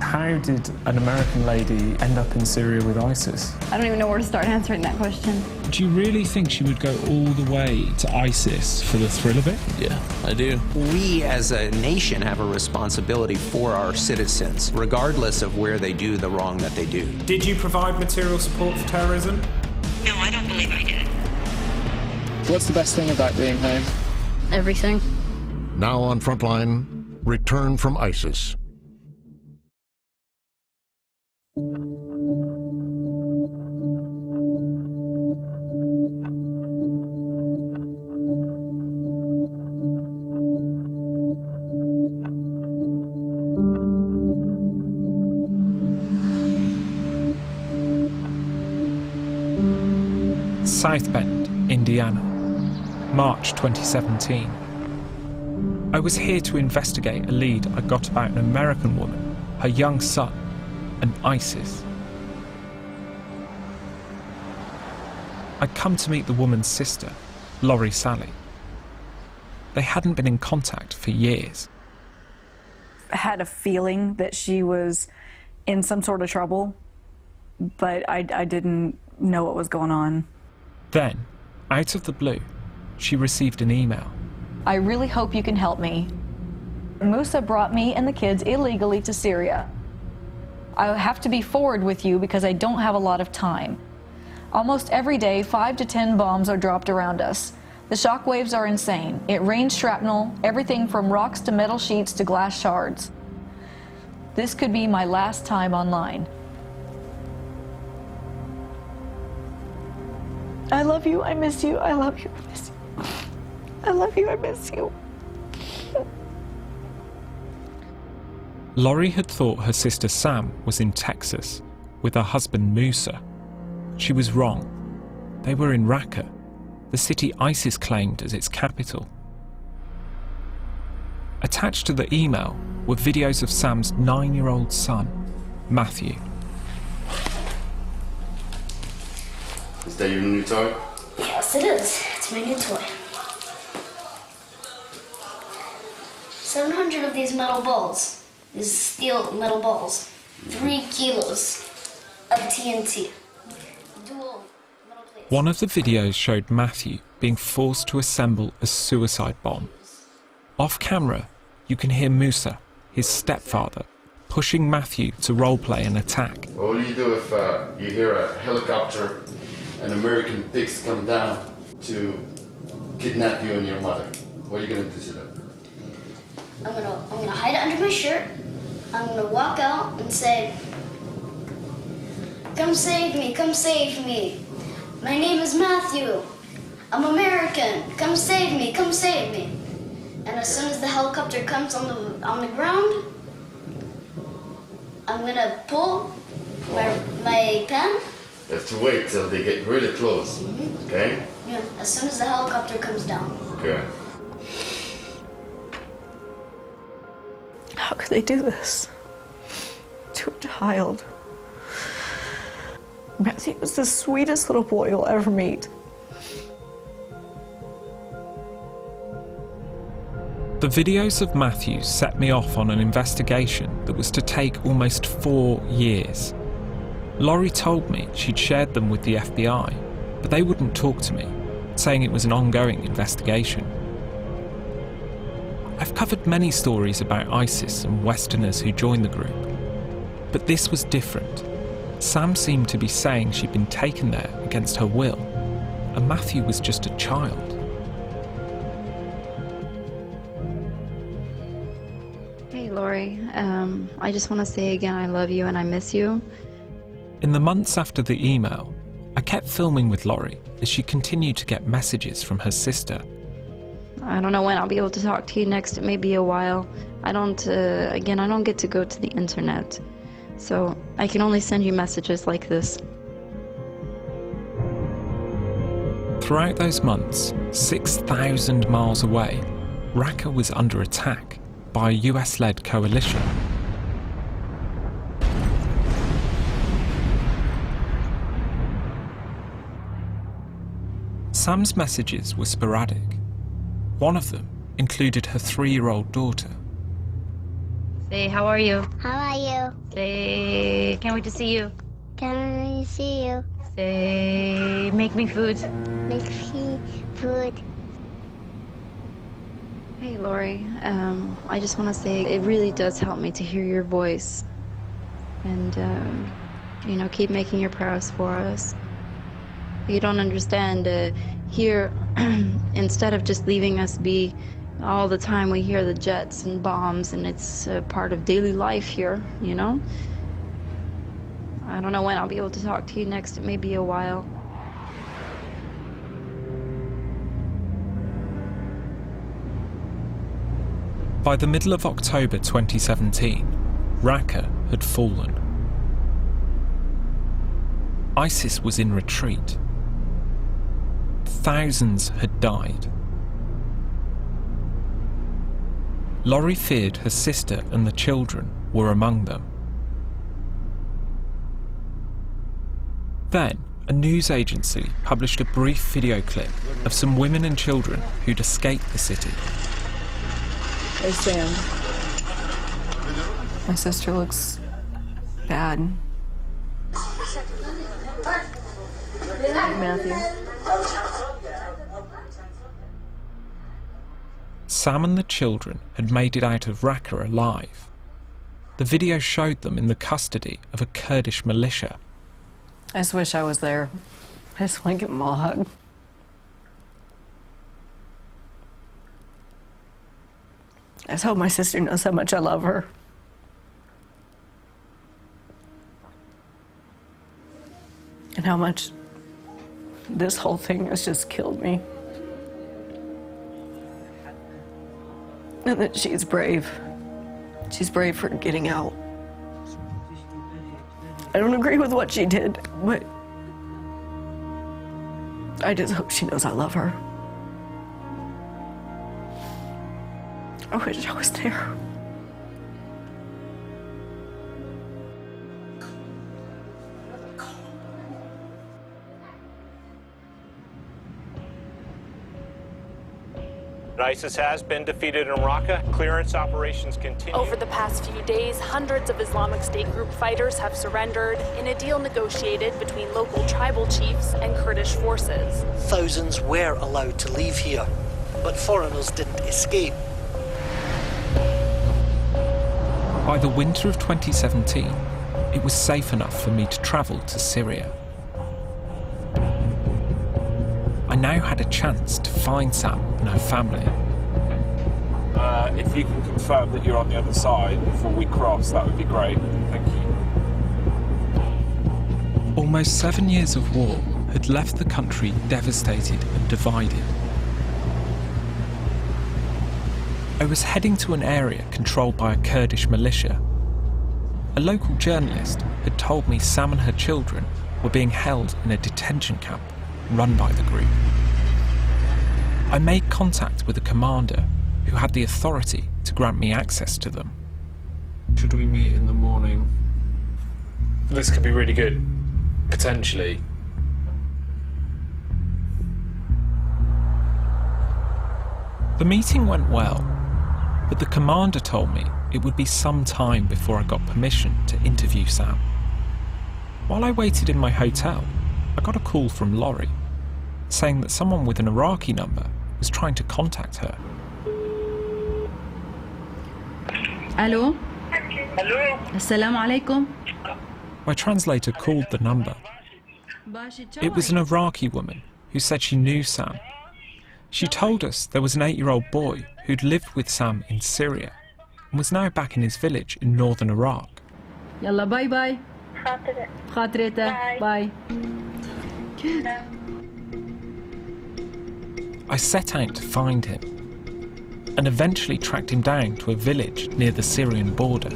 How did an American lady end up in Syria with ISIS? I don't even know where to start answering that question. Do you really think she would go all the way to ISIS for the thrill of it? Yeah, I do. We as a nation have a responsibility for our citizens, regardless of where they do the wrong that they do. Did you provide material support for terrorism? No, I don't believe I did. What's the best thing about being home? Everything. Now on Frontline, return from ISIS. South Bend, Indiana, March 2017. I was here to investigate a lead I got about an American woman, her young son, and ISIS. I'd come to meet the woman's sister, Lori Sally. They hadn't been in contact for years. I had a feeling that she was in some sort of trouble, but I didn't know what was going on. Then, out of the blue, she received an email. I really hope you can help me. Musa brought me and the kids illegally to Syria. I'll have to be forward with you because I don't have a lot of time. Almost every day, 5 to 10 bombs are dropped around us. The shock waves are insane. It rains shrapnel, everything from rocks to metal sheets to glass shards. This could be my last time online. I love you, I miss you, I love you, I miss you. I love you, I miss you. Lori had thought her sister Sam was in Texas with her husband Musa. She was wrong. They were in Raqqa, the city ISIS claimed as its capital. Attached to the email were videos of Sam's 9-year-old son, Matthew. Is that your new toy? Yes, it is. It's my new toy. 700 of these metal balls. These steel metal balls. 3 kilos of TNT. Dual metal plates. One of the videos showed Matthew being forced to assemble a suicide bomb. Off camera, you can hear Musa, his stepfather, pushing Matthew to roleplay an attack. What will you do if you hear a helicopter and American pigs come down to kidnap you and your mother? What are you gonna do to them? I'm gonna hide it under my shirt. I'm gonna walk out and say, "Come save me, come save me. My name is Matthew. I'm American. Come save me, come save me." And as soon as the helicopter comes on the ground, I'm gonna pull my pen. You have to wait till they get really close, okay? Yeah, as soon as the helicopter comes down. Okay. How could they do this to a child? Matthew was the sweetest little boy you'll ever meet. The videos of Matthew set me off on an investigation that was to take almost 4 years. Lori told me she'd shared them with the FBI, but they wouldn't talk to me, saying it was an ongoing investigation. I've covered many stories about ISIS and Westerners who joined the group, but this was different. Sam seemed to be saying she'd been taken there against her will, and Matthew was just a child. Hey Lori, I just want to say again I love you and I miss you. In the months after the email, I kept filming with Lori as she continued to get messages from her sister. I don't know when I'll be able to talk to you next. It may be a while. I don't get to go to the internet. So I can only send you messages like this. Throughout those months, 6,000 miles away, Raqqa was under attack by a US-led coalition. Sam's messages were sporadic. One of them included her 3-year-old daughter. Say, how are you? How are you? Say, can't wait to see you. Can we see you? Say, make me food. Make me food. Hey, Lori. I just want to say it really does help me to hear your voice. And, you know, keep making your prayers for us. You don't understand. Here, instead of just leaving us be all the time, we hear the jets and bombs, and it's part of daily life here, you know? I don't know when I'll be able to talk to you next. It may be a while. By the middle of October 2017, Raqqa had fallen. ISIS was in retreat. Thousands had died. Laurie feared her sister and the children were among them. Then, a news agency published a brief video clip of some women and children who'd escaped the city. Hey, Sam. My sister looks bad. Hey, Matthew. Sam and the children had made it out of Raqqa alive. The video showed them in the custody of a Kurdish militia. I just wish I was there. I just want to give them all a hug. I just hope my sister knows how much I love her. And how much this whole thing has just killed me. And that she's brave. She's brave for getting out. I don't agree with what she did, but I just hope she knows I love her. I wish I was there. ISIS has been defeated in Raqqa. Clearance operations continue. Over the past few days, hundreds of Islamic State group fighters have surrendered in a deal negotiated between local tribal chiefs and Kurdish forces. Thousands were allowed to leave here, but foreigners didn't escape. By the winter of 2017, it was safe enough for me to travel to Syria. I now had a chance to find Sam and her family. If you can confirm that you're on the other side before we cross, that would be great. Thank you. Almost 7 years of war had left the country devastated and divided. I was heading to an area controlled by a Kurdish militia. A local journalist had told me Sam and her children were being held in a detention camp run by the group. I made contact with a commander who had the authority to grant me access to them. Should we meet in the morning? This could be really good, potentially. The meeting went well, but the commander told me it would be some time before I got permission to interview Sam. While I waited in my hotel, I got a call from Laurie, saying that someone with an Iraqi number was trying to contact her. Hello? Hello? Assalamu alaikum. My translator called the number. It was an Iraqi woman who said she knew Sam. She told us there was an 8-year-old boy who'd lived with Sam in Syria and was now back in his village in northern Iraq. Yalla, bye bye. Khatrita. Bye. Good. I set out to find him and eventually tracked him down to a village near the Syrian border.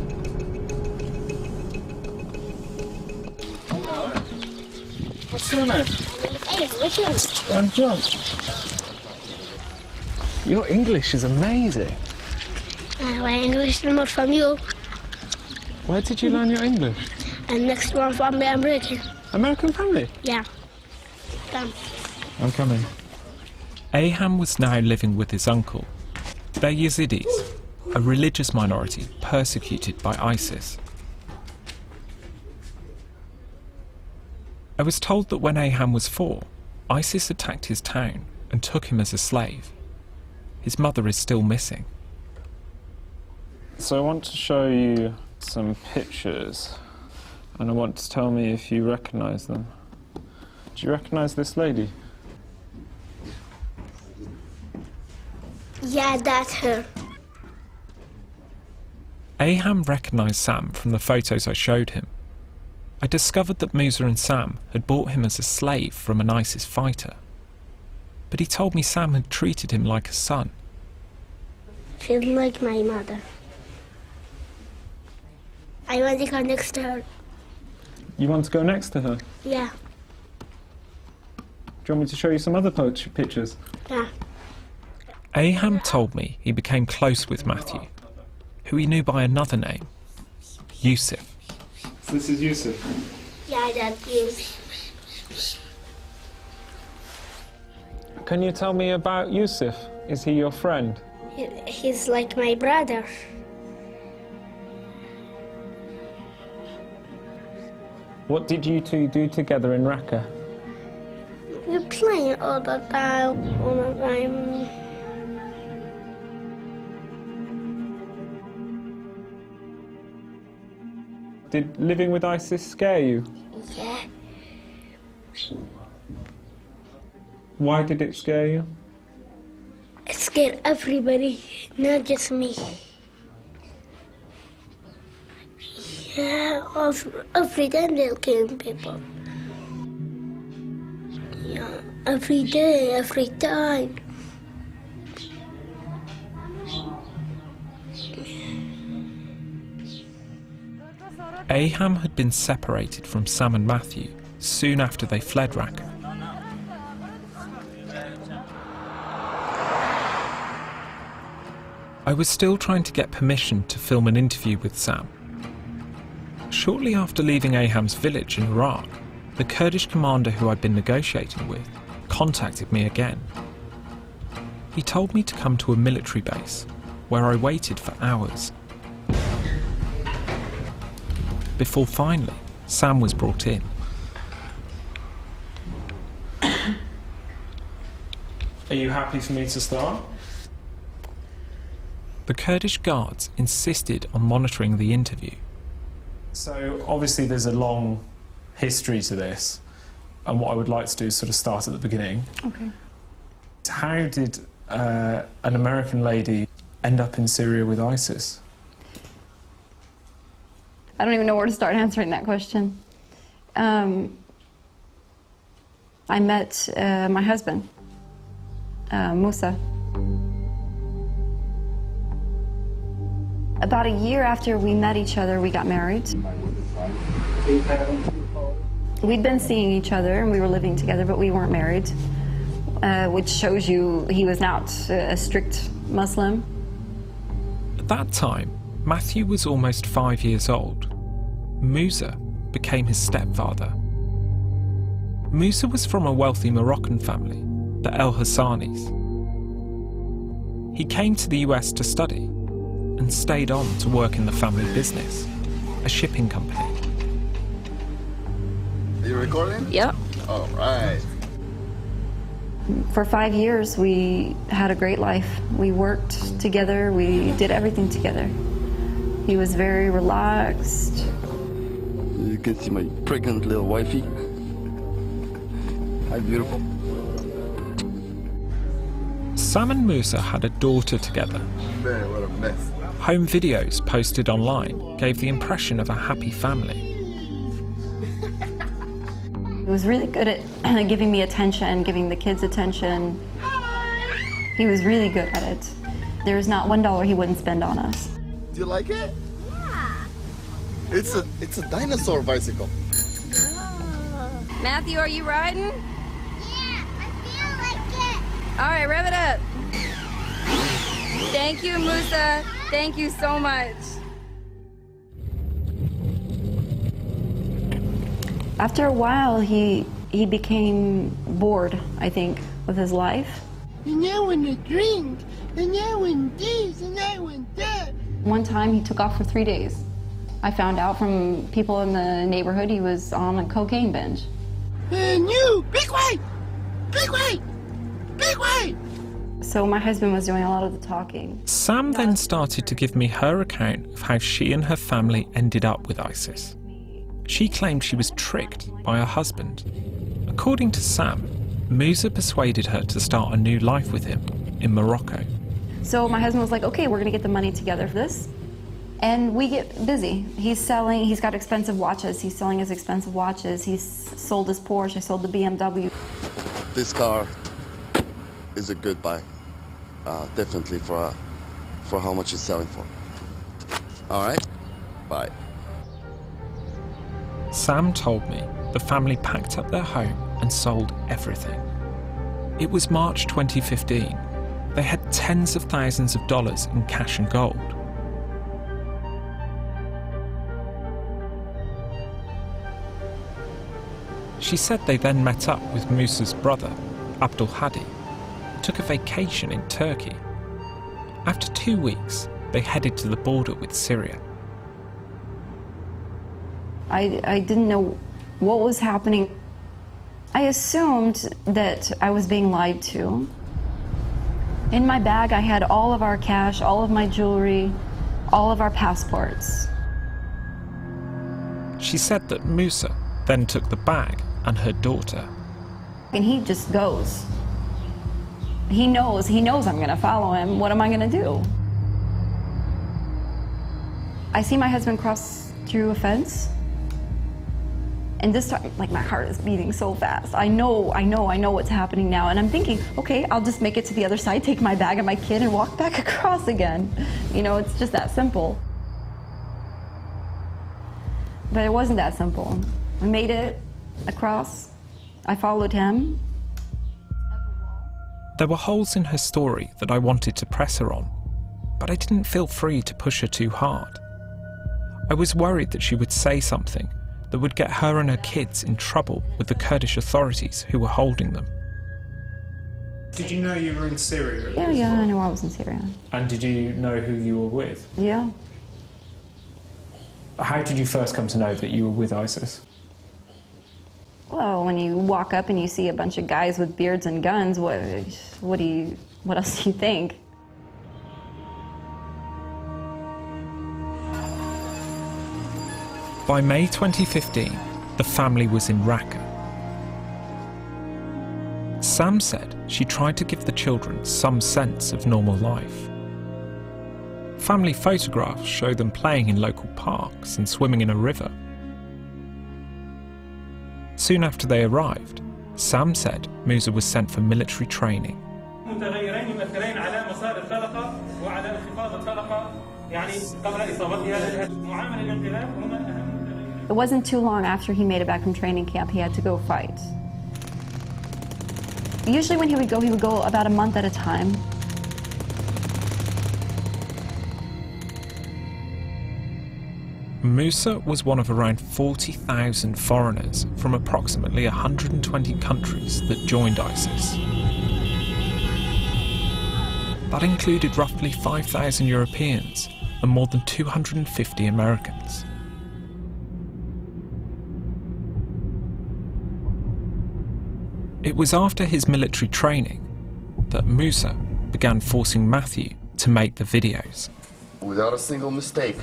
What's your name? Hey, Richard. I'm John. Your English is amazing. My English is not from you. Where did you learn your English? And next one from the American. American family? Yeah. Come. I'm coming. Aham was now living with his uncle. They're Yazidis, a religious minority persecuted by ISIS. I was told that when Aham was 4, ISIS attacked his town and took him as a slave. His mother is still missing. So I want to show you some pictures, and I want to tell me if you recognise them. Do you recognise this lady? Yeah, that's her. Aham recognised Sam from the photos I showed him. I discovered that Musa and Sam had bought him as a slave from an ISIS fighter. But he told me Sam had treated him like a son. She's like my mother. I want to go next to her. You want to go next to her? Yeah. Do you want me to show you some other pictures? Yeah. Aham told me he became close with Matthew, who he knew by another name, Yusuf. So this is Yusuf? Yeah, that's you. Can you tell me about Yusuf? Is he your friend? He's like my brother. What did you two do together in Raqqa? We're playing all the time. Did living with ISIS scare you? Yeah. Why did it scare you? It scared everybody, not just me. Yeah, every time they'll kill people. Yeah, every day, every time. Aham had been separated from Sam and Matthew soon after they fled Raqqa. I was still trying to get permission to film an interview with Sam. Shortly after leaving Aham's village in Iraq, the Kurdish commander who I'd been negotiating with contacted me again. He told me to come to a military base, where I waited for hours. Before finally, Sam was brought in. Are you happy for me to start? The Kurdish guards insisted on monitoring the interview. So obviously there's a long history to this, and what I would like to do is sort of start at the beginning. Okay. How did an American lady end up in Syria with ISIS? I don't even know where to start answering that question. I met my husband, Musa. About a year after we met each other, we got married. We'd been seeing each other and we were living together, but we weren't married, which shows you he was not a strict Muslim. At that time, Matthew was almost 5 years old. Musa became his stepfather. Musa was from a wealthy Moroccan family, the El Hassanis. He came to the US to study and stayed on to work in the family business, a shipping company. Are you recording? Yep. All right. For 5 years, we had a great life. We worked together, we did everything together. He was very relaxed. You can see my pregnant little wifey. Hi, beautiful. Sam and Musa had a daughter together. Man, what a mess. Home videos posted online gave the impression of a happy family. He was really good at giving me attention, giving the kids attention. He was really good at it. There's not $1 he wouldn't spend on us. Do you like it? Yeah. It's a dinosaur bicycle. Matthew, are you riding? Yeah, I feel like it. All right, rev it up. Thank you, Musa. Thank you so much. After a while, he became bored, I think, with his life. And I want to drink, and I want this, and I want that. One time he took off for 3 days. I found out from people in the neighborhood he was on a cocaine binge. And you, be quiet! Be quiet! Be quiet! So my husband was doing a lot of the talking. Sam then started to give me her account of how she and her family ended up with ISIS. She claimed she was tricked by her husband. According to Sam, Musa persuaded her to start a new life with him in Morocco. So my husband was like, okay, we're gonna get the money together for this. And we get busy. He's got expensive watches. He's selling his expensive watches. He's sold his Porsche, I sold the BMW. This car is a good buy. Definitely for how much it's selling for. All right, bye. Sam told me the family packed up their home and sold everything. It was March 2015. They had tens of thousands of dollars in cash and gold. She said they then met up with Musa's brother, Abdul Hadi, took a vacation in Turkey. After 2 weeks, they headed to the border with Syria. I didn't know what was happening. I assumed that I was being lied to. In my bag, I had all of our cash, all of my jewelry, all of our passports. She said that Musa then took the bag and her daughter. And he just goes. He knows I'm gonna follow him. What am I gonna do? I see my husband cross through a fence. And this time, like, my heart is beating so fast. I know what's happening now. And I'm thinking, okay, I'll just make it to the other side, take my bag and my kid and walk back across again. You know, it's just that simple. But it wasn't that simple. I made it across. I followed him. There were holes in her story that I wanted to press her on, but I didn't feel free to push her too hard. I was worried that she would say something that would get her and her kids in trouble with the Kurdish authorities who were holding them. Did you know you were in Syria? Yeah, I know I was in Syria. And did you know who you were with? Yeah. How did you first come to know that you were with ISIS? Well, when you walk up and you see a bunch of guys with beards and guns, what else do you think? By May 2015, the family was in Raqqa. Sam said she tried to give the children some sense of normal life. Family photographs show them playing in local parks and swimming in a river. Soon after they arrived, Sam said Musa was sent for military training. It wasn't too long after he made it back from training camp, he had to go fight. Usually when he would go about a month at a time. Musa was one of around 40,000 foreigners from approximately 120 countries that joined ISIS. That included roughly 5,000 Europeans and more than 250 Americans. It was after his military training that Musa began forcing Matthew to make the videos. Without a single mistake.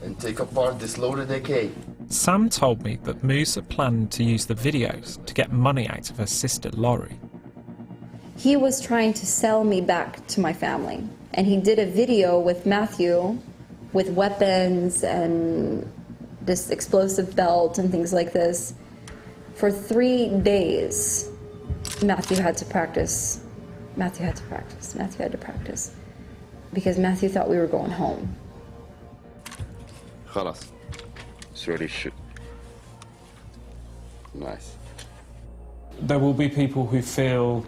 And take apart this loaded AK. Sam told me that Musa planned to use the videos to get money out of her sister Laurie. He was trying to sell me back to my family. And he did a video with Matthew with weapons and this explosive belt and things like this. For 3 days, Matthew had to practice. Matthew had to practice. Because Matthew thought we were going home. خلاص. Sorry, shit. Nice. There will be people who feel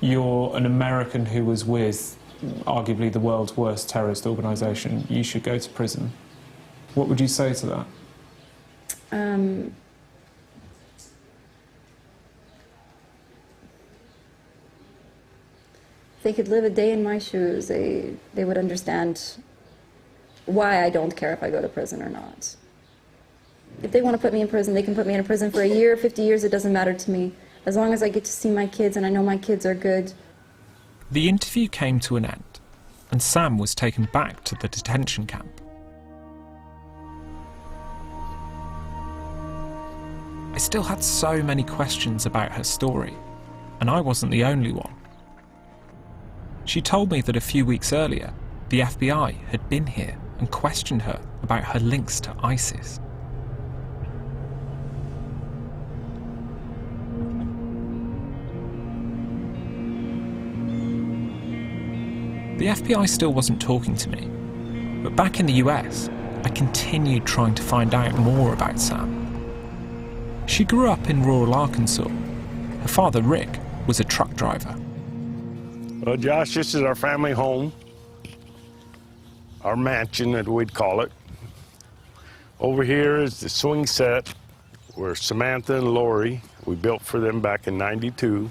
you're an American who was with arguably the world's worst terrorist organisation. You should go to prison. What would you say to that? they could live a day in my shoes, they would understand why I don't care if I go to prison or not. If they want to put me in prison, they can put me in prison for a year, 50 years, it doesn't matter to me. As long as I get to see my kids and I know my kids are good. The interview came to an end, and Sam was taken back to the detention camp. I still had so many questions about her story, and I wasn't the only one. She told me that a few weeks earlier, the FBI had been here and questioned her about her links to ISIS. The FBI still wasn't talking to me, but back in the US, I continued trying to find out more about Sam. She grew up in rural Arkansas. Her father, Rick, was a truck driver. Well, Josh, this is our family home, our mansion, that we'd call it. Over here is the swing set where Samantha and Lori, we built for them back in '92.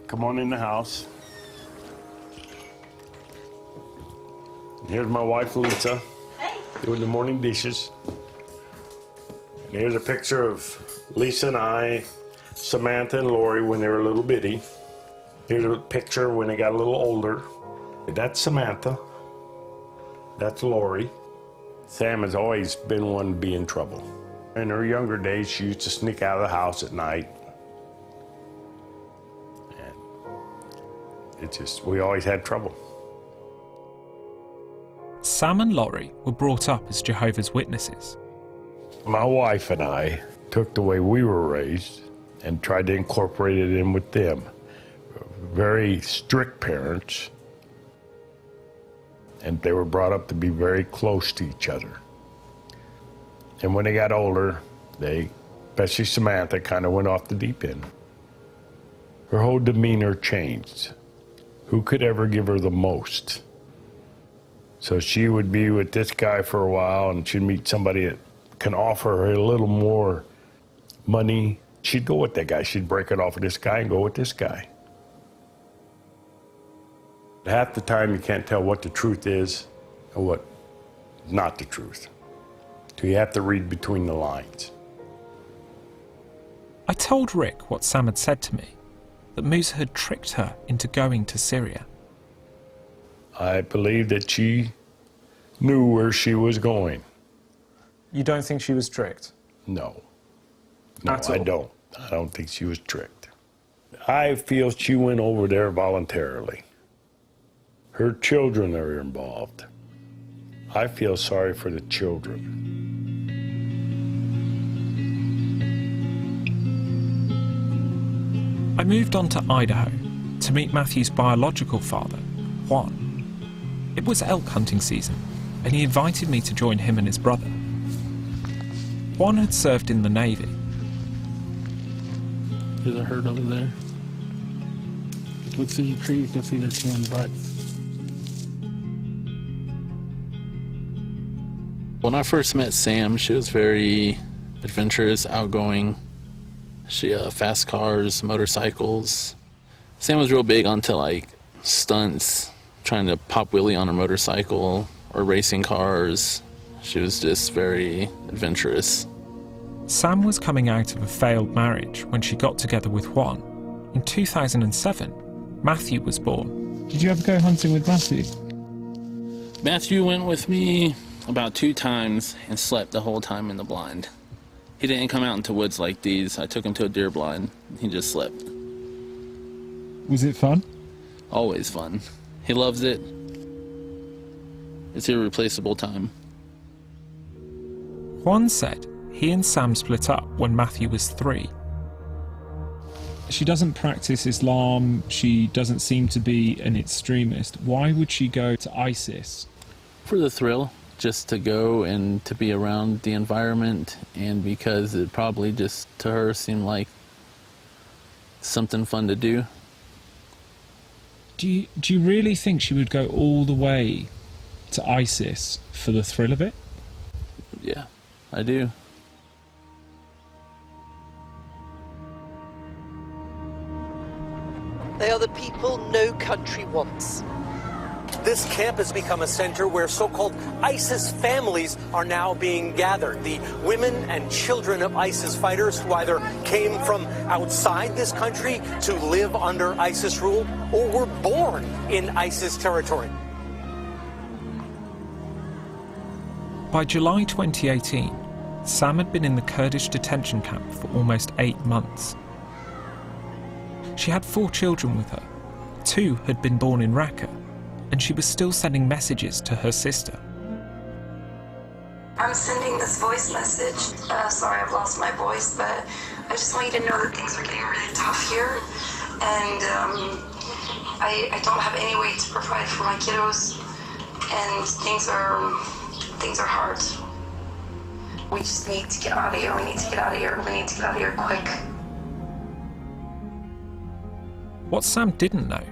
Come on in the house. Here's my wife, Lisa, doing the morning dishes. And here's a picture of Lisa and I, Samantha and Lori when they were a little bitty. Here's a picture when they got a little older. That's Samantha. That's Lori. Sam has always been one to be in trouble. In her younger days, she used to sneak out of the house at night. And it's just, we always had trouble. Sam and Lori were brought up as Jehovah's Witnesses. My wife and I took the way we were raised and tried to incorporate it in with them. Very strict parents, and they were brought up to be very close to each other. And when they got older, they, especially Samantha, kind of went off the deep end. Her whole demeanor changed. Who could ever give her the most? So she would be with this guy for a while, and she'd meet somebody that can offer her a little more money. She'd go with that guy. She'd break it off with this guy and go with this guy. Half the time you can't tell what the truth is and what not the truth. So you have to read between the lines. I told Rick what Sam had said to me, that Musa had tricked her into going to Syria. I believe that she knew where she was going. You don't think she was tricked? No. No, At all? I don't. I don't think she was tricked. I feel she went over there voluntarily. Her children are involved. I feel sorry for the children. I moved on to Idaho to meet Matthew's biological father, Juan. It was elk hunting season, and he invited me to join him and his brother. Juan had served in the Navy. There's a herd over there. Look through the tree, you can see their tan butt. When I first met Sam, she was very adventurous, outgoing. She fast cars, motorcycles. Sam was real big onto like stunts, trying to pop wheelie on her motorcycle or racing cars. She was just very adventurous. Sam was coming out of a failed marriage when she got together with Juan. In 2007, Matthew was born. Did you ever go hunting with Matthew? Matthew went with me about 2 times and slept the whole time in the blind. He didn't come out into woods like these. I took him to a deer blind. He just slept. Was it fun? Always fun. He loves it. It's irreplaceable time. Juan said he and Sam split up when Matthew was 3. She doesn't practice Islam. She doesn't seem to be an extremist. Why would she go to ISIS? For the thrill, just to go and to be around the environment, and because it probably just to her seemed like something fun to do. Do you really think she would go all the way to ISIS for the thrill of it? Yeah, I do. They are the people no country wants. This camp has become a center where so-called ISIS families are now being gathered. The women and children of ISIS fighters who either came from outside this country to live under ISIS rule or were born in ISIS territory. By July 2018, Sam had been in the Kurdish detention camp for almost 8 months. She had 4 children with her. 2 had been born in Raqqa, and she was still sending messages to her sister. I'm sending this voice message. Sorry I've lost my voice, but I just want you to know that things are getting really tough here, and I don't have any way to provide for my kiddos, and things are hard. We just need to get out of here. We need to get out of here. We need to get out of here quick. What Sam didn't know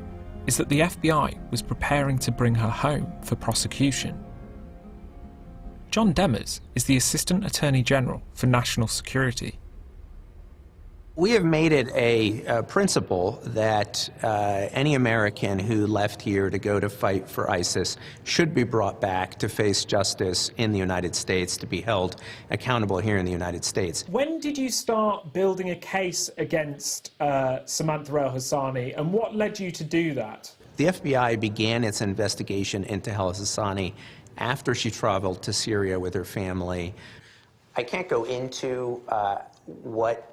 is that the FBI was preparing to bring her home for prosecution. John Demers is the Assistant Attorney General for National Security. We have made it a principle that any American who left here to go to fight for ISIS should be brought back to face justice in the United States, to be held accountable here in the United States. When did you start building a case against Samantha El-Hassani, and what led you to do that? The FBI began its investigation into El-Hassani after she traveled to Syria with her family. I can't go into what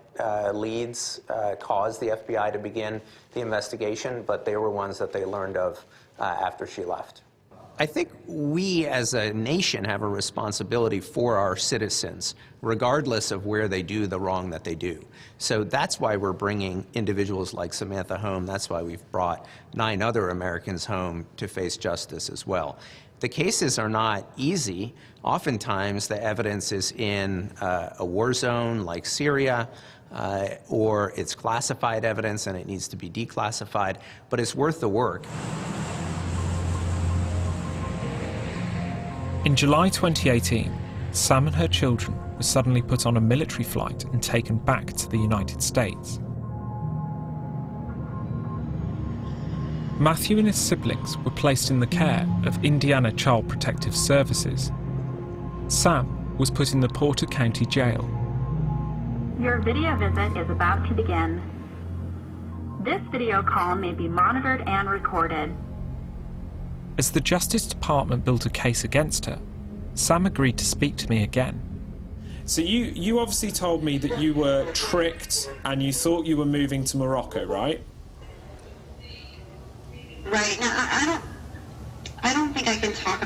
leads caused the FBI to begin the investigation, but they were ones that they learned of after she left. I think we as a nation have a responsibility for our citizens, regardless of where they do the wrong that they do. So that's why we're bringing individuals like Samantha home. That's why we've brought 9 other Americans home to face justice as well. The cases are not easy. Oftentimes the evidence is in a war zone like Syria, or it's classified evidence and it needs to be declassified, but it's worth the work. In July 2018, Sam and her children were suddenly put on a military flight and taken back to the United States. Matthew and his siblings were placed in the care of Indiana Child Protective Services. Sam was put in the Porter County Jail. Your video visit is about to begin. This video call may be monitored and recorded. As the Justice Department built a case against her, Sam agreed to speak to me again. So you obviously told me that you were tricked and you thought you were moving to Morocco, right? Right now, I don't think I can talk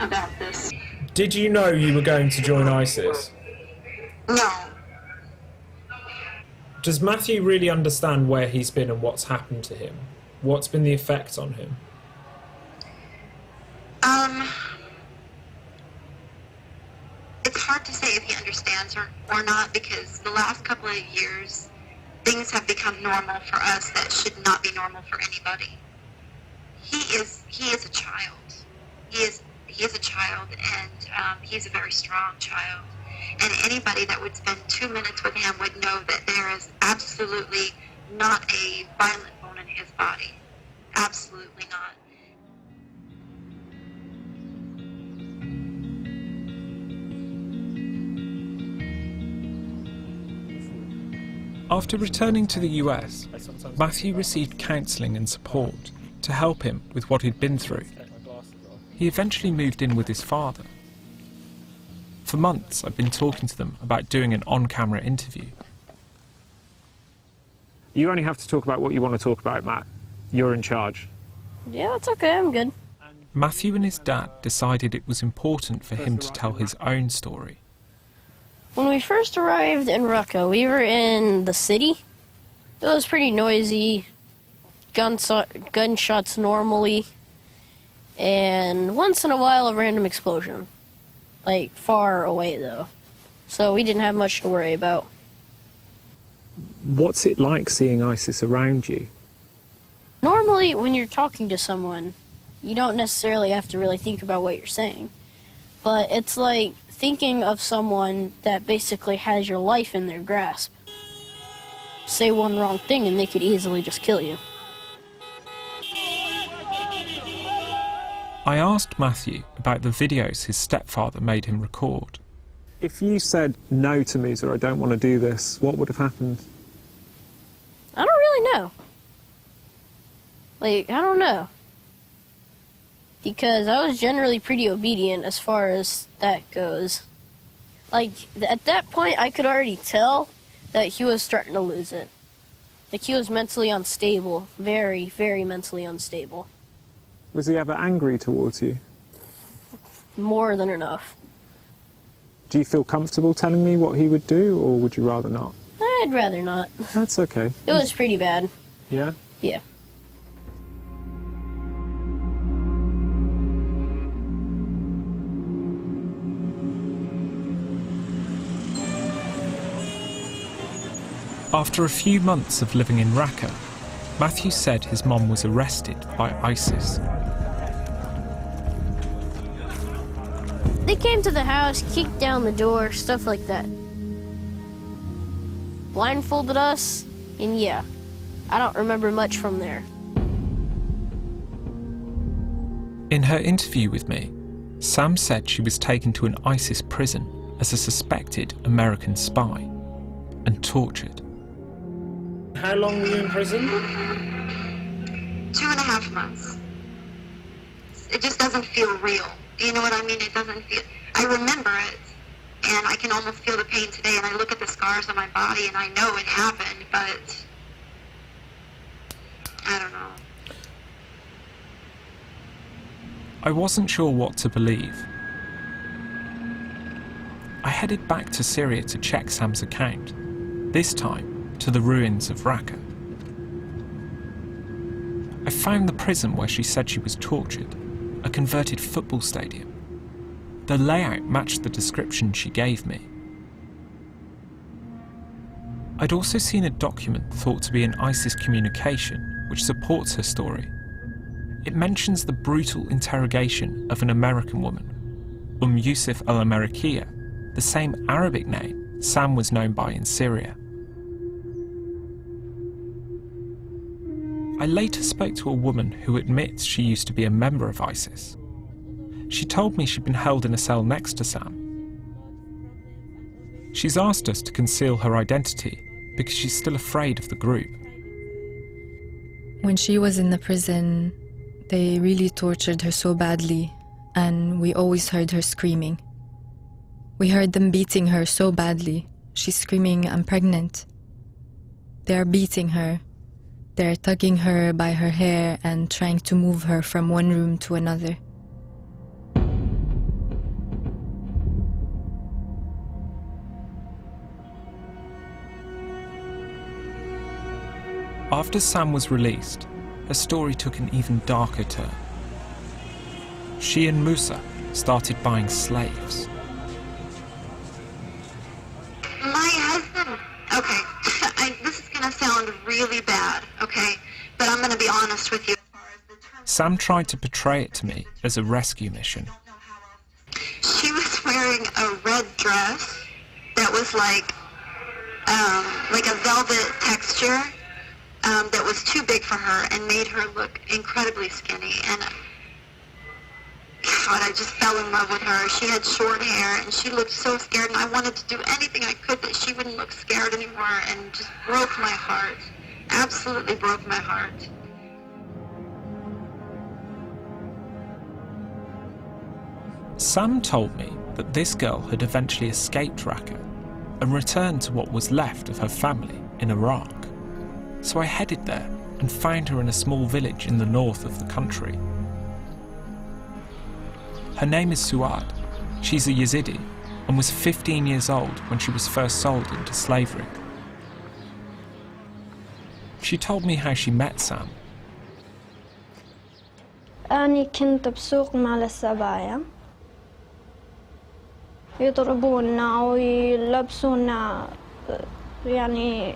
about this. Did you know you were going to join ISIS? No. Does Matthew really understand where he's been and what's happened to him? What's been the effect on him? It's hard to say if he understands or not, because the last couple of years, things have become normal for us that should not be normal for anybody. He is a child. He is a child, and he's a very strong child. And anybody that would spend 2 minutes with him would know that there is absolutely not a violent bone in his body. Absolutely not. After returning to the US, Matthew received counselling and support to help him with what he'd been through. He eventually moved in with his father. For months, I've been talking to them about doing an on-camera interview. You only have to talk about what you want to talk about, Matt. You're in charge. Yeah, that's okay, I'm good. Matthew and his dad decided it was important for him to tell his own story. When we first arrived in Raqqa, we were in the city. It was pretty noisy, gunshots normally, and once in a while a random explosion. Like, far away though. So we didn't have much to worry about. What's it like seeing ISIS around you? Normally, when you're talking to someone, you don't necessarily have to really think about what you're saying. But it's like thinking of someone that basically has your life in their grasp. Say one wrong thing and they could easily just kill you. I asked Matthew about the videos his stepfather made him record. If you said no to me, or I don't want to do this, what would have happened? I don't really know. I don't know. Because I was generally pretty obedient as far as that goes. At that point, I could already tell that he was starting to lose it. He was mentally unstable. Very, very mentally unstable. Was he ever angry towards you? More than enough. Do you feel comfortable telling me what he would do, or would you rather not? I'd rather not. That's okay. It was pretty bad. Yeah? Yeah. After a few months of living in Raqqa, Matthew said his mom was arrested by ISIS. They came to the house, kicked down the door, stuff like that. Blindfolded us, and yeah, I don't remember much from there. In her interview with me, Sam said she was taken to an ISIS prison as a suspected American spy and tortured. How long were you in prison? 2.5 months. It just doesn't feel real. You know what I mean? It doesn't feel... I remember it, and I can almost feel the pain today, and I look at the scars on my body, and I know it happened, but... I don't know. I wasn't sure what to believe. I headed back to Syria to check Sam's account, this time to the ruins of Raqqa. I found the prison where she said she was tortured, a converted football stadium. The layout matched the description she gave me. I'd also seen a document thought to be an ISIS communication which supports her story. It mentions the brutal interrogation of an American woman, Yusuf al-Amerikiya, the same Arabic name Sam was known by in Syria. I later spoke to a woman who admits she used to be a member of ISIS. She told me she'd been held in a cell next to Sam. She's asked us to conceal her identity because she's still afraid of the group. When she was in the prison, they really tortured her so badly, and we always heard her screaming. We heard them beating her so badly. She's screaming, "I'm pregnant." They're beating her. They're tugging her by her hair and trying to move her from one room to another. After Sam was released, her story took an even darker turn. She and Musa started buying slaves. My husband... Okay, this is going to sound really bad, okay? But I'm going to be honest with you. Sam tried to portray it to me as a rescue mission. She was wearing a red dress that was like a velvet texture that was too big for her and made her look incredibly skinny. And God, I just fell in love with her. She had short hair and she looked so scared, and I wanted to do anything I could that she wouldn't look scared anymore, and just broke my heart. Absolutely broke my heart. Sam told me that this girl had eventually escaped Raqqa and returned to what was left of her family in Iraq. So I headed there and found her in a small village in the north of the country. Her name is Suad. She's a Yazidi and was 15 years old when she was first sold into slavery. She told me how she met Sam. أنا كنت بسوق مع السبايا يضربونا ويلبسونا يعني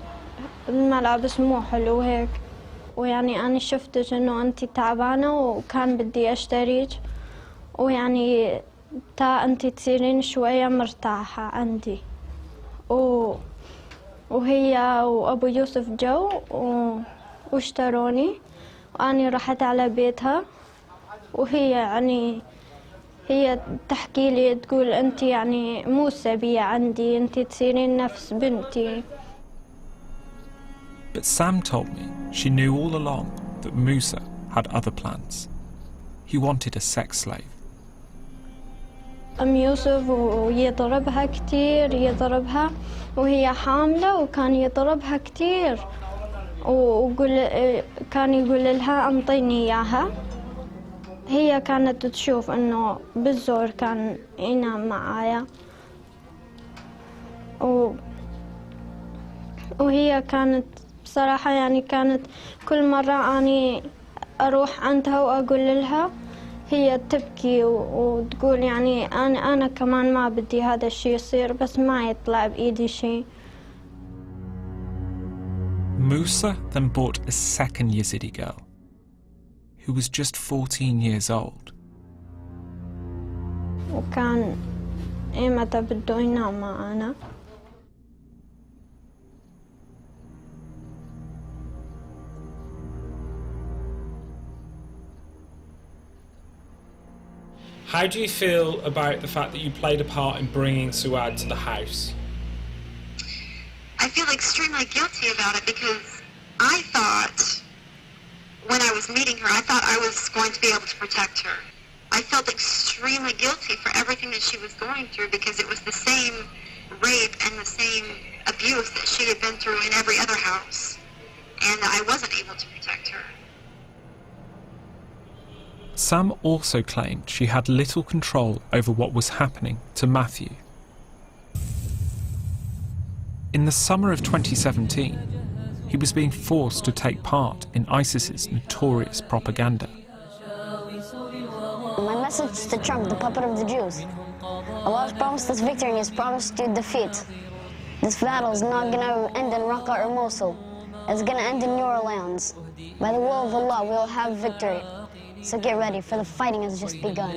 الملابس مو حلو هيك، ويعني أنا شفتك إنه أنت تعبانة وكان بدي أشتريك، ويعني تا أنت تصيرين شوية مرتاحة عندي، وهي وأبو يوسف جو واشتروني، وأنا رحت على بيتها وهي يعني هي تحكي لي تقول أنت يعني مو سبية عندي، أنت تصيرين نفس بنتي. But Sam told me she knew all along that Musa had other plans. He wanted a sex slave. أم يوسف ويضربها كتير، يضربها وهي حاملة، وكان يضربها كتير، كان يقول لها أنطيني إياها. هي كانت تشوف إنه بالزور كان ينام معايا، وهي كانت بصراحة يعني كانت كل مرة أني أروح عندها وأقول لها، هي تبكي وتقول يعني أنا كمان ما بدي هذا الشيء يصير، بس ما يطلع بإيدي شيء. Musa then bought a second Yazidi girl, who was just 14 years old. وكان إيمتى بده ينام معنا. How do you feel about the fact that you played a part in bringing Suad to the house? I feel extremely guilty about it because I thought, when I was meeting her, I thought I was going to be able to protect her. I felt extremely guilty for everything that she was going through because it was the same rape and the same abuse that she had been through in every other house, and I wasn't able to protect her. Sam also claimed she had little control over what was happening to Matthew. In the summer of 2017, he was being forced to take part in ISIS's notorious propaganda. My message to Trump, the puppet of the Jews. Allah has promised us victory and He has promised you defeat. This battle is not going to end in Raqqa or Mosul. It's going to end in New Orleans. By the will of Allah, we will have victory. So get ready, for the fighting has just begun.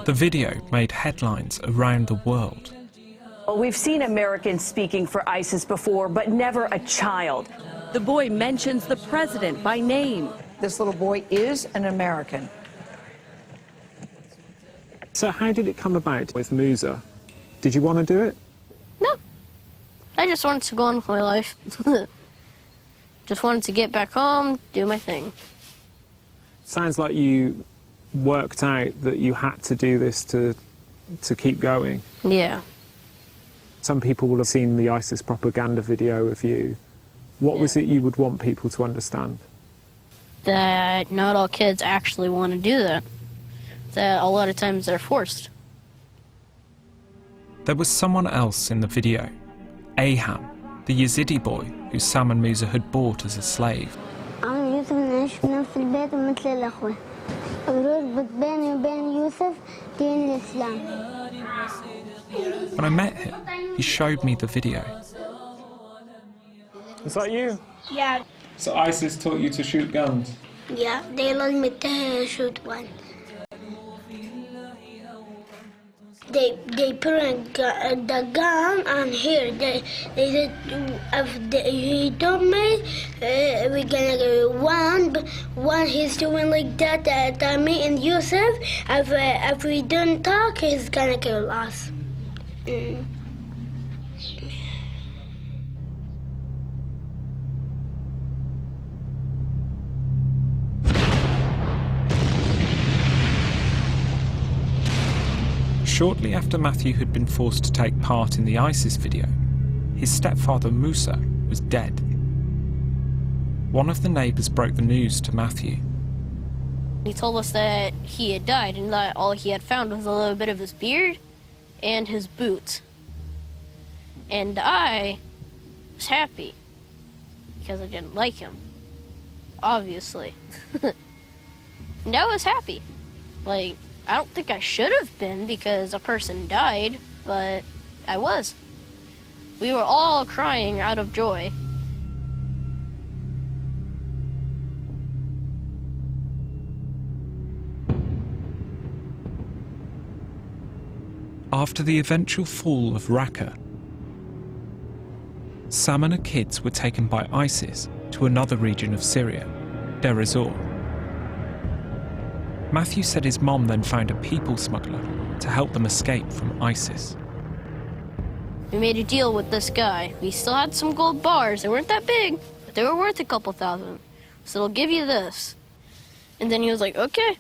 The video made headlines around the world. Well, we've seen Americans speaking for ISIS before, but never a child. The boy mentions the president by name. This little boy is an American. So how did it come about with Musa? Did you want to do it? No. I just wanted to go on with my life. Just wanted to get back home, do my thing. Sounds like you worked out that you had to do this to keep going. Yeah. Some people will have seen the ISIS propaganda video of you. What was it you would want people to understand? That not all kids actually want to do that. That a lot of times they're forced. There was someone else in the video, Aham, the Yazidi boy who Sam and Musa had bought as a slave. أنا يوسف نعيش في نفس البيت ومثل الأخوة. الربط بيني وبين يوسف دين الإسلام. When I met him, he showed me the video. Is that you? Yeah. So ISIS taught you to shoot guns? Yeah, they let me shoot one. They put the gun on here. They said if you don't make, we're gonna go one. He's doing like that. Me and Yusuf. If we don't talk, he's gonna kill us. Shortly after Matthew had been forced to take part in the ISIS video, his stepfather Musa was dead. One of the neighbours broke the news to Matthew. He told us that he had died and that all he had found was a little bit of his beard and his boots. And I was happy because I didn't like him, obviously. And I was happy. Like, I don't think I should have been because a person died, but I was. We were all crying out of joy. After the eventual fall of Raqqa, Sam and her kids were taken by ISIS to another region of Syria, Deir ez-Zor. Matthew said his mom then found a people smuggler to help them escape from ISIS. We made a deal with this guy. We still had some gold bars. They weren't that big, but they were worth a couple thousand. So they'll give you this. And then he was like, okay,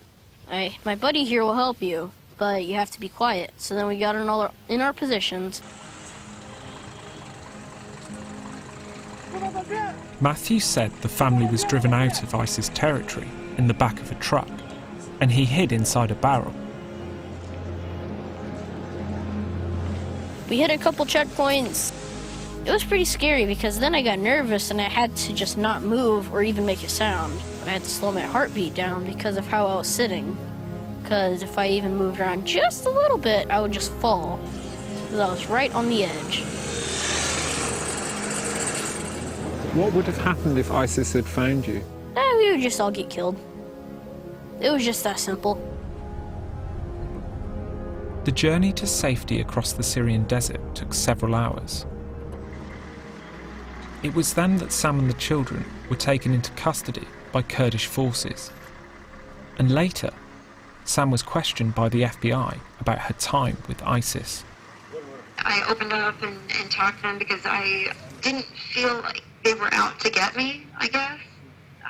my buddy here will help you, but you have to be quiet. So then we got in our positions. Matthew said the family was driven out of ISIS territory in the back of a truck, and he hid inside a barrel. We hit a couple checkpoints. It was pretty scary because then I got nervous and I had to just not move or even make a sound. I had to slow my heartbeat down because of how I was sitting. Because if I even moved around just a little bit, I would just fall. Because I was right on the edge. What would have happened if ISIS had found you? We would just all get killed. It was just that simple. The journey to safety across the Syrian desert took several hours. It was then that Sam and the children were taken into custody by Kurdish forces. And later, Sam was questioned by the FBI about her time with ISIS. I opened up and talked to them because I didn't feel like they were out to get me, I guess.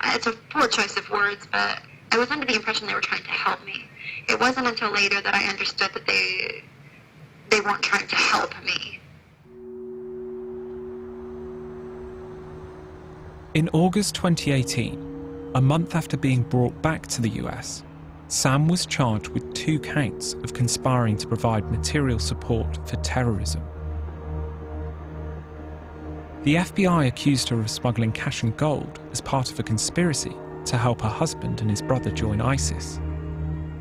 It's a poor choice of words, but I was under the impression they were trying to help me. It wasn't until later that I understood that they weren't trying to help me. In August 2018, a month after being brought back to the US, Sam was charged with 2 counts of conspiring to provide material support for terrorism. The FBI accused her of smuggling cash and gold as part of a conspiracy to help her husband and his brother join ISIS.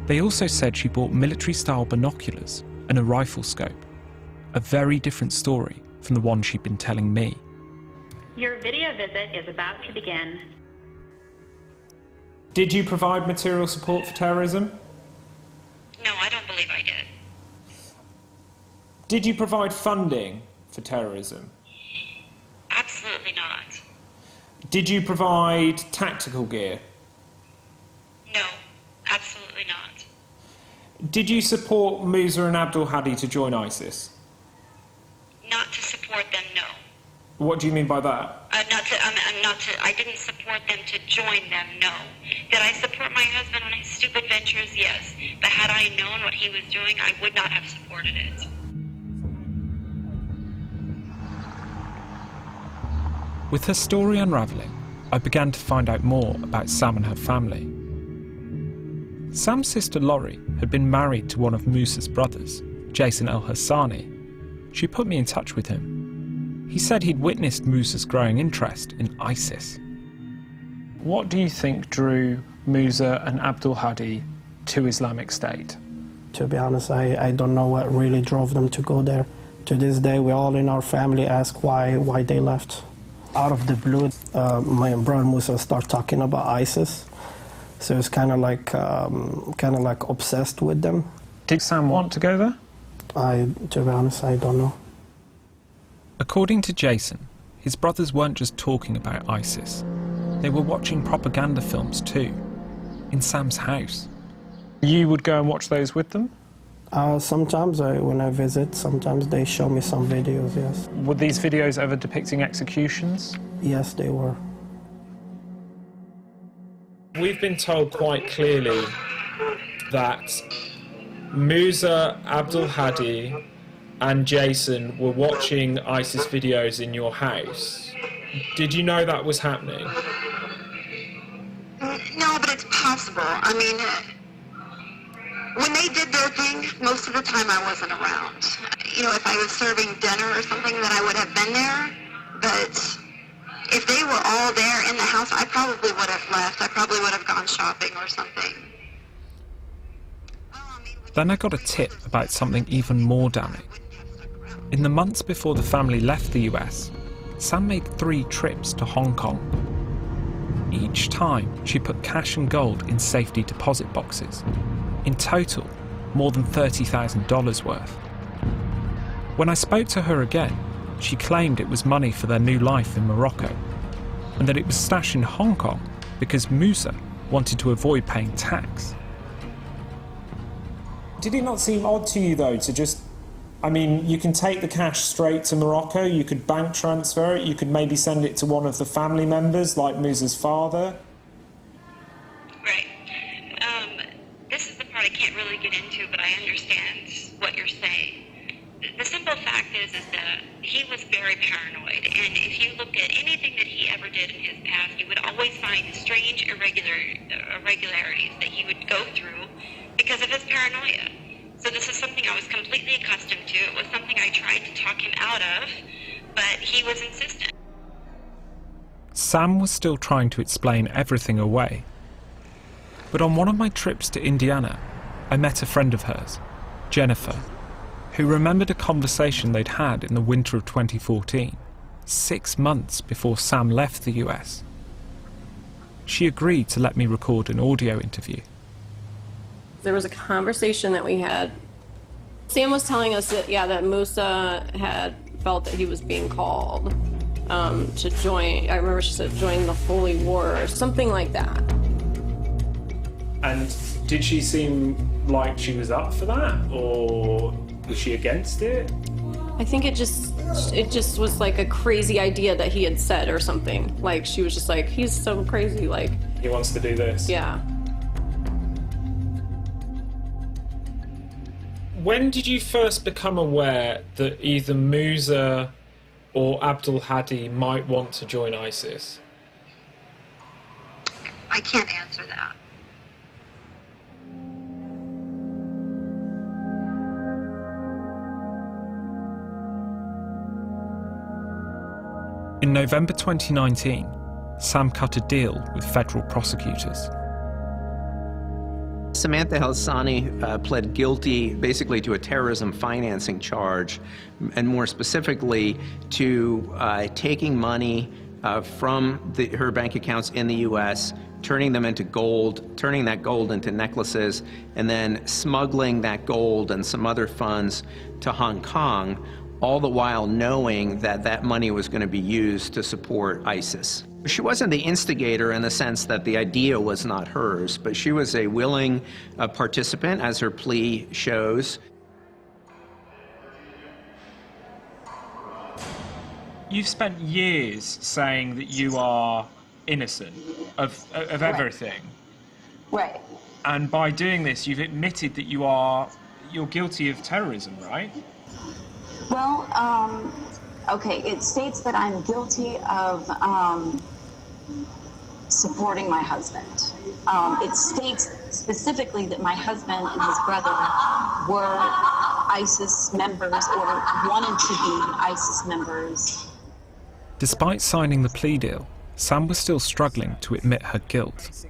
They also said she bought military-style binoculars and a rifle scope, a very different story from the one she'd been telling me. Your video visit is about to begin. Did you provide material support for terrorism? No, I don't believe I did. Did you provide funding for terrorism? Absolutely not. Did you provide tactical gear? No, absolutely not. Did you support Musa and Abdul Hadi to join ISIS? Not to support them, no. What do you mean by that? I didn't support them to join them, no. Did I support my husband on his stupid ventures? Yes. But had I known what he was doing, I would not have supported it. With her story unravelling, I began to find out more about Sam and her family. Sam's sister Laurie had been married to one of Musa's brothers, Jason El-Hassani. She put me in touch with him. He said he'd witnessed Musa's growing interest in ISIS. What do you think drew Musa and Abdul Hadi to Islamic State? To be honest, I don't know what really drove them to go there. To this day, we all in our family ask why they left. Out of the blue, my brother Musa started talking about ISIS. So it's kind of like obsessed with them. Did Sam want to go there? To be honest, I don't know. According to Jason, his brothers weren't just talking about ISIS. They were watching propaganda films too, in Sam's house. You would go and watch those with them? Sometimes when I visit, sometimes they show me some videos, yes. Were these videos ever depicting executions? Yes, they were. We've been told quite clearly that Musa, Abdul Hadi and Jason were watching ISIS videos in your house. Did you know that was happening? No, but it's possible. I mean, when they did their thing, most of the time I wasn't around. You know, if I was serving dinner or something, then I would have been there. But if they were all there in the house, I probably would have left. I probably would have gone shopping or something. Then I got a tip about something even more damning. In the months before the family left the US, Sam made 3 trips to Hong Kong. Each time, she put cash and gold in safety deposit boxes. In total, more than $30,000 worth. When I spoke to her again, she claimed it was money for their new life in Morocco, and that it was stashed in Hong Kong because Musa wanted to avoid paying tax. Did it not seem odd to you, though, to just... I mean, you can take the cash straight to Morocco, you could bank transfer it, you could maybe send it to one of the family members, like Musa's father. Right. This is the part I can't really get into, but I understand what you're saying. The simple fact is that he was very paranoid, and if you looked at anything that he ever did in his past, you would always find strange irregularities that he would go through because of his paranoia. So this is something I was completely accustomed to. It was something I tried to talk him out of, but he was insistent. Sam was still trying to explain everything away. But on one of my trips to Indiana, I met a friend of hers, Jennifer, who remembered a conversation they'd had in the winter of 2014, 6 months before Sam left the US. She agreed to let me record an audio interview. There was a conversation that we had. Sam was telling us that, that Musa had felt that he was being called to join, I remember she said, join the Holy War or something like that. And did she seem like she was up for that, or was she against it? I think it just was like a crazy idea that he had said or something. Like, she was just like, he's so crazy, like... He wants to do this. Yeah. When did you first become aware that either Musa or Abdul Hadi might want to join ISIS? I can't answer that. In November 2019, Sam cut a deal with federal prosecutors. Samantha Hassani pled guilty basically to a terrorism financing charge, and more specifically to taking money from her bank accounts in the U.S., turning them into gold, turning that gold into necklaces, and then smuggling that gold and some other funds to Hong Kong, all the while knowing that that money was going to be used to support ISIS. She wasn't the instigator in the sense that the idea was not hers, but she was a willing participant, as her plea shows. You've spent years saying that you are innocent of everything. Right. And by doing this, you've admitted that you're guilty of terrorism, right? Well, okay, it states that I'm guilty of supporting my husband. It states specifically that my husband and his brother were ISIS members or wanted to be ISIS members. Despite signing the plea deal, Sam was still struggling to admit her guilt.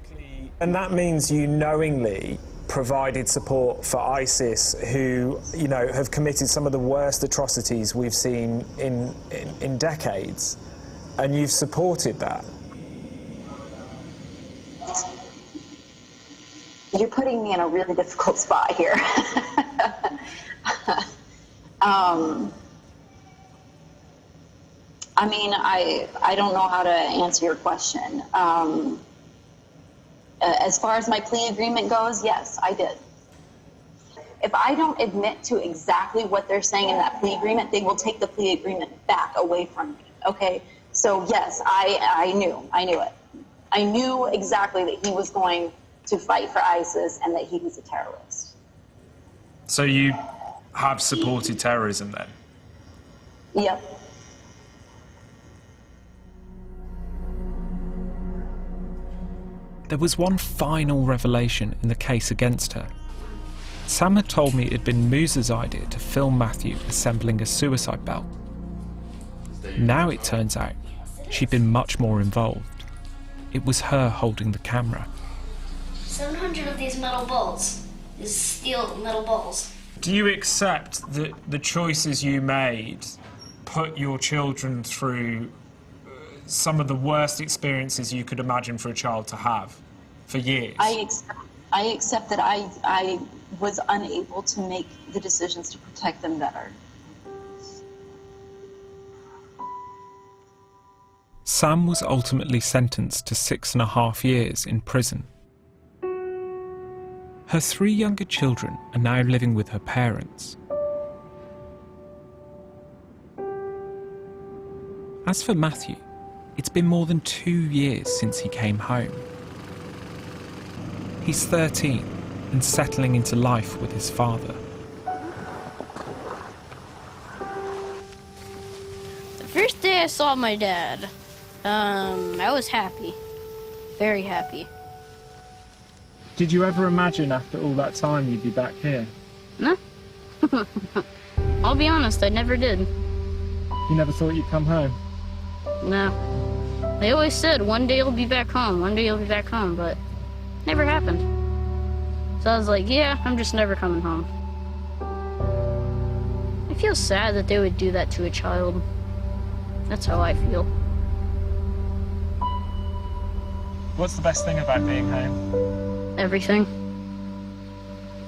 And that means you knowingly provided support for ISIS, who, you know, have committed some of the worst atrocities we've seen in decades, and you've supported that. You're putting me in a really difficult spot here. I mean, I don't know how to answer your question. As far as my plea agreement goes, yes, I did. If I don't admit to exactly what they're saying in that plea agreement, they will take the plea agreement back away from me, okay? So yes, I knew it. I knew exactly that he was going to fight for ISIS and that he was a terrorist. So you have supported terrorism then? Yep. There was one final revelation in the case against her. Sam had told me it had been Musa's idea to film Matthew assembling a suicide belt. Now it turns out she'd been much more involved. It was her holding the camera. 700 of these metal balls, these steel metal balls. Do you accept that the choices you made put your children through some of the worst experiences you could imagine for a child to have for years? I accept that I was unable to make the decisions to protect them better. Sam was ultimately sentenced to 6.5 years in prison. Her 3 younger children are now living with her parents. As for Matthew, it's been more than 2 years since he came home. He's 13 and settling into life with his father. The first day I saw my dad, I was happy. Very happy. Did you ever imagine after all that time you'd be back here? No. I'll be honest, I never did. You never thought you'd come home? No. They always said, one day you'll be back home, one day you'll be back home, but never happened. So I was like, yeah, I'm just never coming home. I feel sad that they would do that to a child. That's how I feel. What's the best thing about being home? Everything.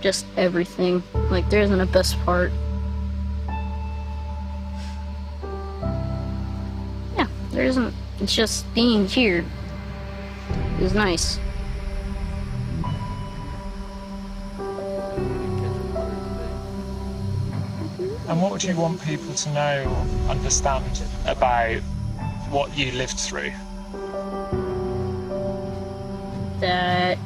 Just everything. Like, there isn't a best part. Yeah, there isn't. It's just being here is nice. And what would you want people to know or understand about what you lived through? That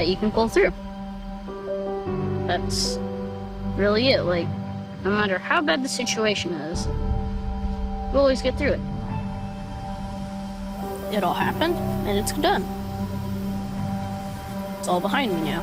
you can pull through. That's really it. Like, no matter how bad the situation is, we'll always get through it. It all happened, and it's done. It's all behind me now.